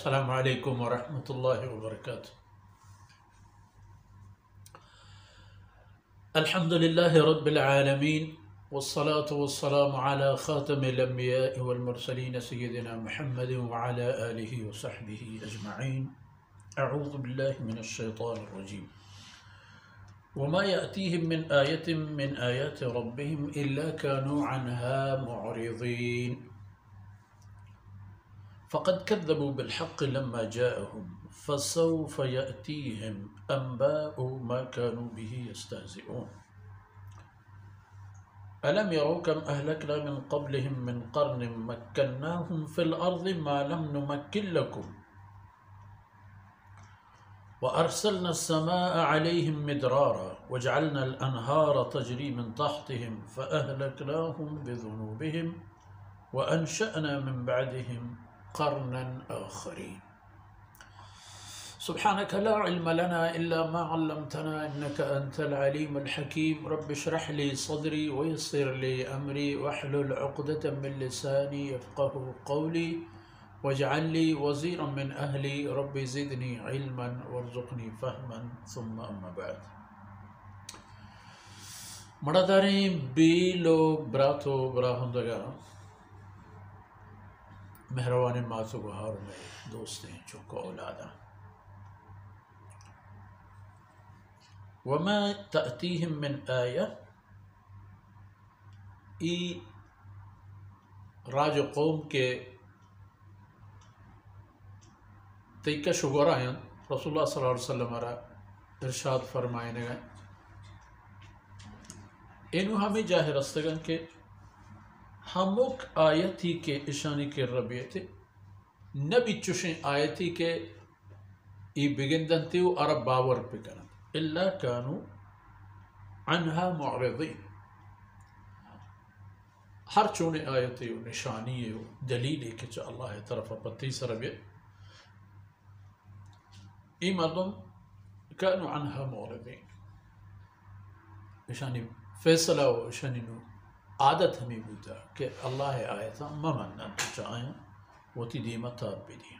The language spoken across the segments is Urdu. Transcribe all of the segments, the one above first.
السلام عليكم ورحمة الله وبركاته. الحمد لله رب العالمين، والصلاة والسلام على خاتم الأنبياء والمرسلين سيدنا محمد وعلى آله وصحبه أجمعين. أعوذ بالله من الشيطان الرجيم. وما يأتيهم من آية من آيات ربهم إلا كانوا عنها معرضين. فقد كذبوا بالحق لما جاءهم فسوف يأتيهم أنباء ما كانوا به يستهزئون. ألم يروا كم أهلكنا من قبلهم من قرن مكناهم في الأرض ما لم نمكن لكم وأرسلنا السماء عليهم مدرارا وجعلنا الأنهار تجري من تحتهم فأهلكناهم بذنوبهم وأنشأنا من بعدهم قرنا آخرين. سبحانك لا علم لنا إلا ما علمتنا إنك أنت العليم الحكيم. رب اشرح لي صدري ويسر لي أمري واحلل عقدة من لساني يفقه قولي واجعل لي وزيرا من أهلي. رب زدني علما وارزقني فهما. ثم أما بعد. مرداریں بیلو براتو براہندگا مہروان ماتو گہار میں دوستیں چونکو اولادا. وما تأتيهم من آية ای راج قوم کے تیکہ شگورا ہیں رسول اللہ صلی اللہ علیہ وسلم را ارشاد فرمائے گا اینو ہمیں جاہر رستگن کے ہموک آیتی کے اشانی کے ربیتے نبی چوشیں آیتی کے ای بگندن تیو عرب باور پکرن الا کانو عنہا معرضین. ہر چونے آیتی و نشانی و دلیلی کے چا اللہ طرف پتی سربیت ای مردم کانو عنہا معرضین. اشانی فیصلہ و اشانی نو عادت ہمیں بوتا کہ اللہ آیتا ممنن چاہیں وہ تی دیمہ تاب بھی دیا.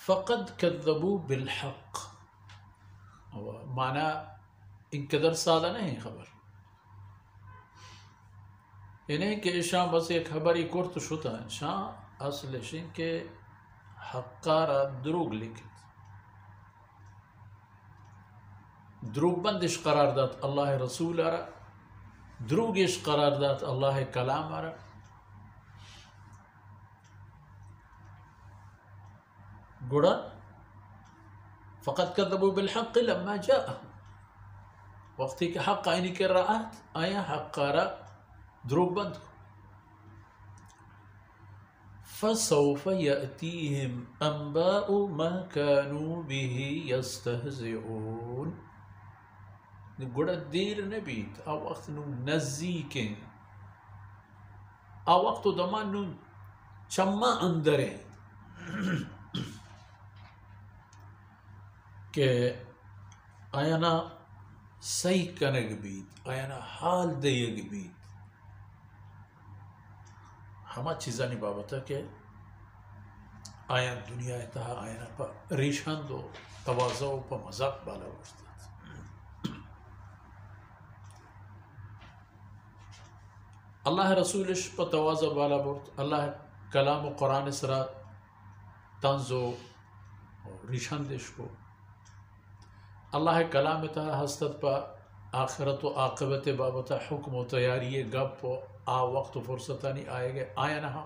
فقد كذبوا بالحق معنی ان قدر سادہ نہیں خبر انہیں کہ شاہ بس ایک خبری کرت شتا شاہ اصل شن کے حقارا دروگ لکھت دروگ بندش قرار دات اللہ رسول آرہ دروگش قرار دات اللہ کلام آرہ. گوڑا فقط کذبوا بالحق لما جاءهم وقتی کہ حق آئینی کر رہات آیا حق قارا دروگ بند کو. فسوف يأتيهم أنباء ما كانوا به يستهزئون. گوڑا دیر نبیت آ وقت نو نزدیکیں آ وقت دمان نو چما اندریں کہ آیانا صحیح کنگ بیت آیانا حال دیگ بیت ہما چیزانی بابتا کہ آیان دنیا اتہا آیانا پا ریشند و توازہ و پا مذاق بالا وشتت. اللہ رسولش پا توازہ بالا برد اللہ کلام و قرآن سرا تنزو ریشندش کو اللہ کلام تا ہستت پا آخرت و عاقبت بابتا حکم و تیاری گپ و آ وقت و فرصتانی آئے گئے آیا نہا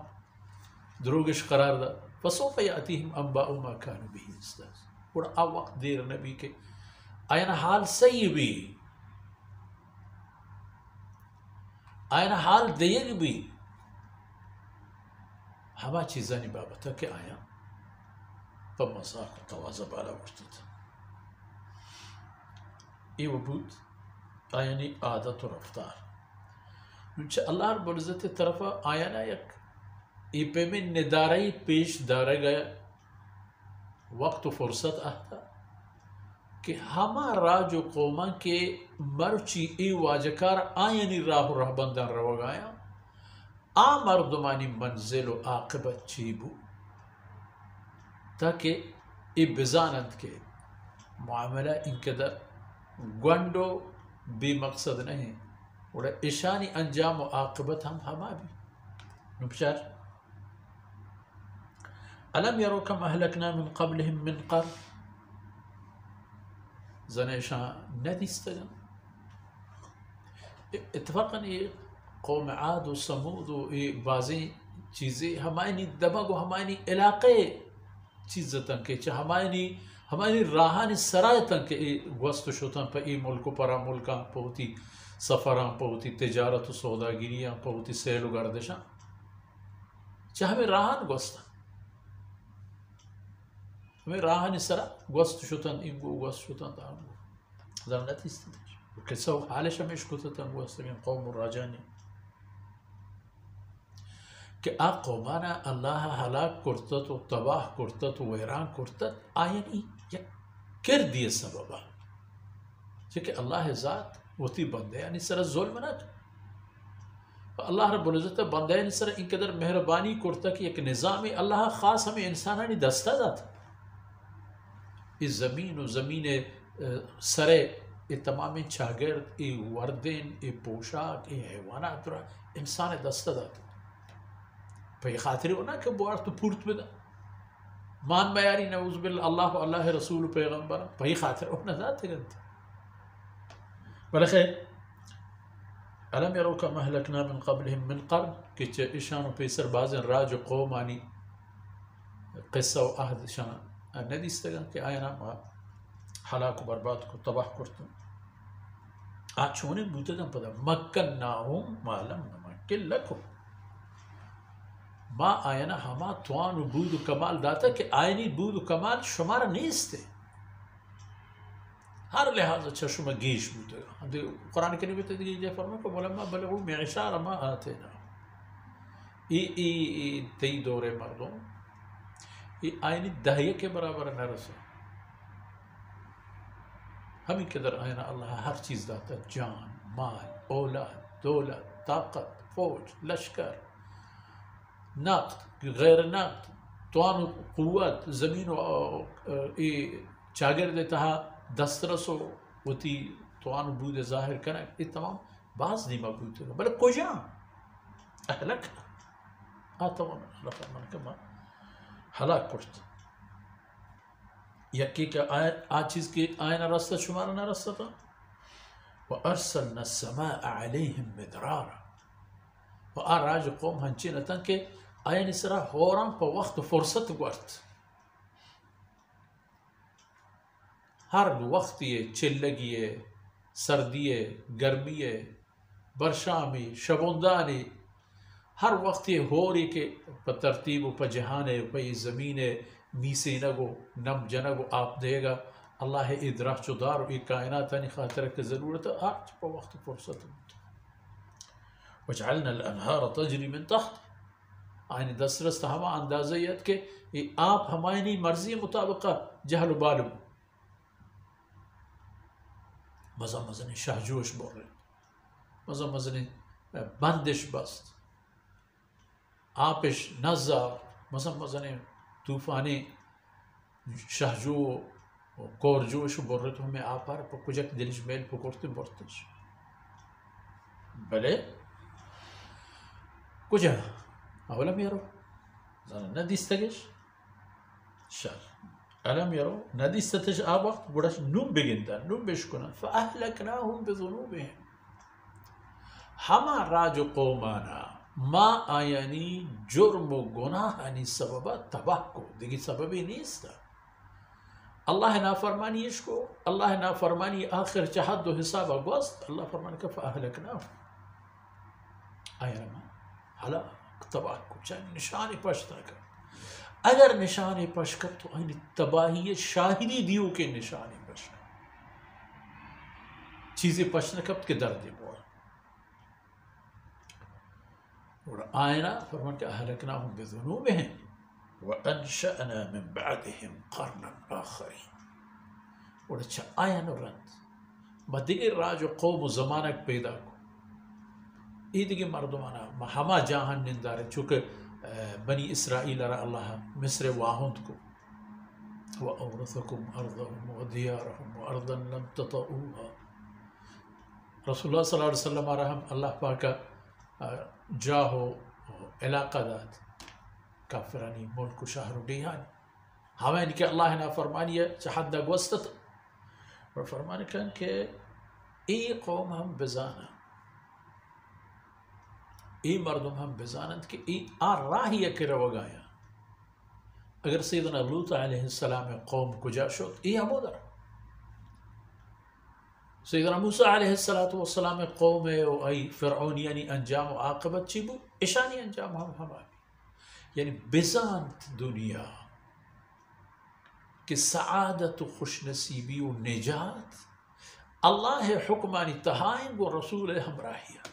دروگش قرار دا. فسوف یاتیہم انباء ما کانوا به یستهزئون. اور آ وقت دیر نبی کے آیا نا حال صحیح بھی آیا نا حال دیگ بھی ہما چیزانی بابتا کہ آیا پا مذاق و توازہ بالا وشتت ای وبود آیانی عادت و رفتار نوچہ اللہ رب العزت طرفا آیانا یک ای پہ میں ندارائی پیش دارے گیا وقت و فرصت آتا کہ ہما راج و قوما کے مرچی ای واجکار آیانی راہ و راہ بندان روگ آیا آ مردمانی منزل و عاقبت چیبو تاکہ ای بزانند کے معاملہ ان کے در گونڈو بھی مقصد نہیں اور اشانی انجام و عاقبت ہم ہما بھی نبشار علم یرو کم اہلکنا من قبلهم من قرن زنیشان ندیستگا اتفاقاً یہ قوم عاد و سمود و یہ بعضی چیزیں ہماری دماغ و ہماری علاقے چیزتاں کے چاہ ہماری راہانی سرایتاں کے گوست شوتاں پہ ای ملک پرا ملکاں پہتی سفراں پہتی تجارت و سوداگیریاں پہتی سیل و گردشاں چاہ ہمیں راہان گوستاں ہمیں راہانی سرا گوست شوتاں انگو گوست شوتاں تا انگو ذرنتی استدش وقصہ و حالش ہمیش کتتاں گوستاں قوم راجانی کہ آ قومانا اللہ ہلاک کرتت و تباہ کرتت و ویران کرتت آئینی یک کردی سببا چکہ اللہ ذات وتی بندے یعنی سر ظلم نہ اللہ رب العزت بندے یعنی سر ان قدر مہربانی کرتا کہ ایک نظام اللہ خاص ہمیں انسانانی دستہ داتا اس زمین و زمین سرے یہ تمام چاگرد یہ وردین یہ پوشاک یہ حیوانات را انسان دستہ داتا پہ یہ خاطر ہونا کہ بوار تو پورت بدا مان بیاری نعوذ باللہ اللہ و اللہ رسول پیغمبر پہ یہ خاطر ہونا ذات گنتی بلخیر علم یرو کم اہلکنا من قبلهم من قرن کہ اشانو پیسر بازن راج و قوم آنی قصہ و عہد شان ندیستگا کہ آئینا ما حلاک و برباد کو تباہ کرتا آج چونے بوتے گا پدا مکناہم ما لم نمکن لکم ما آئینا ہما توان و بود و کمال داتا کہ آئینی بود و کمال شمار نیستے ہر لحاظ اچھا شما گیش بوتے گا قرآن کریم میں تدگی جائے فرمائے کہ ولما بلغوا معشار ما آتینا ای تی دور مردوں ای آئینی دہیے کے برابر نہ رسا ہمیں قدر آئینا اللہ ہر چیز داتا جان مال اولاد دولت طاقت فوج لشکر نقد غیر نقد توان قوت زمین و چاگر دیتا دسترس و وتی توان بود ظاہر کرنا یہ تمام بعض نہیں موجود ہے بلکہ کجا اہلک تمام اہلک من کما ہلاک کرتا یکی کہ آج چیز کی آئینہ رستہ شمارا نہ رستہ تھا وَأَرْسَلْنَا السَّمَاءَ عَلَيْهِمْ مِدْرَارًا وآراج قوم ہنچی نتن کہ آئین اسرا ہوران پا وقت فرصت گورت ہر وقت یہ چلگی ہے سردی ہے گرمی ہے برشامی شبوندانی ہر وقت یہ ہو رہی کہ پا ترتیب و پا جہان ہے پا یہ زمین ہے میسے نگو نم جنگو آپ دے گا اللہ ادراک چودار و یہ کائناتانی خاطر کی ضرورت ہے آج پا وقت فرصت وجعلنا الانہار تجری من تحت آئین دسترست ہما اندازیت کہ یہ آپ ہمائنی مرضی مطابقہ جہل و بالو مزا مزنی شہجوش بول رہے مزا مزنی بندش بست آپش نزار مزا مزنی طوفانی شہجو کورجوش بول رہے تو ہمیں آپار پا کجک دلش میل پکورتے بورتش بلے کجا اولم یرو زانا ندیستگش شر علم یرو ندیستش آب وقت بڑاش نوم بگندن نوم بشکنن فأهلکناهم بذنوبهم ہما راج قومانا ما آیانی جرم و گناہانی سببا تباہ کو دیکھی سببی نیستا اللہ نافرمانیش کو اللہ نافرمانی آخر چہد و حساب اگوست اللہ فرمانی کا فأهلکناهم آیانا حالا تباہ کو چاہے نشانی پشتا کر اگر نشانی پش کر تو آئینی تباہی شاہدی دیو کے نشانی پش کر چیزیں پشنا کب کے دردی بولا اور آئینا فرمان کہ اہلکناہم بذنوبہم وانشأنا من بعدهم قرنا آخرین اور اچھا آئین رند ما دیگر راج و قوم و زمانک پیدا کو ایدگی مردمانا ہما جاہن نندارے چونکہ بنی اسرائیل را اللہ مصر واہند کو وَأَوْرَثَكُمْ أَرْضَهُمْ وَدِيَارَهُمْ وَأَرْضًا لَمْ تَطَئُوهَا رسول اللہ صلی اللہ علیہ وسلم رحم اللہ پاکا جاہو علاقہ داد کافرانی ملک و شہر و دیہانی ہمیں کہ اللہ نا فرمانی ہے چہدہ گوستت اور فرمانی کہن کہ ای قوم ہم بزانا ای مردم ہم بزانند کہ ای راہی اکی روگایا اگر سیدنا لوط علیہ السلام قوم کجا شد ای ہمو در سیدنا موسیٰ علیہ السلام قوم او ای فرعون یعنی انجام و عاقبت چی بو اشانی انجام ہم ہماری یعنی بزانت دنیا کہ سعادت و خوش نصیبی و نجات اللہ حکمانی تہائیں و رسول ہمراہیہ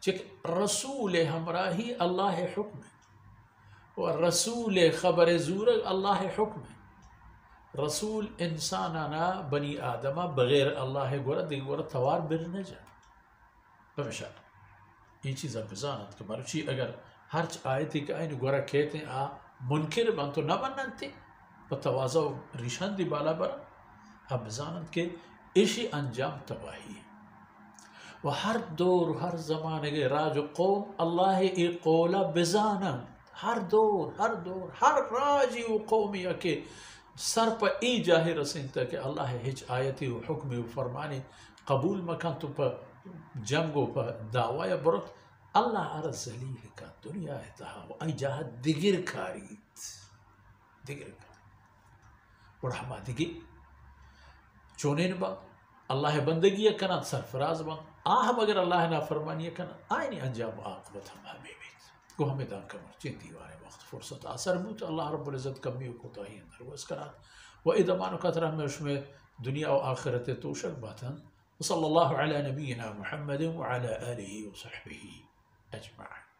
چک رسول ہمراہی اللہ حکم ہے و رسول خبر زور اللہ حکم ہے رسول انسانانا بنی آدمہ بغیر اللہ گورا دیکھ گورا توار بر نجا بمشا یہ چیزا بزانت کہ مرچی اگر ہرچ آیتی کہ این گورا کہتے ہیں منکر بان تو نہ مننتے و توازہ و ریشان دی بالا برا بزانت کہ ایشی انجام تباہی ہے و ہر دور ہر زمانے کے راج و قوم اللہ ای قولا بزانت ہر دور ہر راجی و قومی کے سر پا ای جاہی رسینتا کہ اللہ ہچ آیتی و حکمی و فرمانی قبول مکان تو پا جنگو پا دعوی برت اللہ عرض ذلیل کا دنیا اتحا و ای جاہ دگر کاریت ورحمہ دگی چونین با اللہ بندگی کنات سرفراز با آہم اگر اللہ نا فرمانی کنات آئینی انجام و عاقبت ہم ہمیں بیت کو ہمیں دان کمر چین دیوانے وقت فرصت آثر بوت اللہ رب العزت کمی و کوتاہی اندر وہ اس کرات و ادمان و قطرہ میں اس میں دنیا و آخرت توشک باتن وصلی اللہ علی نبینا محمد وعلى آلہ وصحبہ اجمعین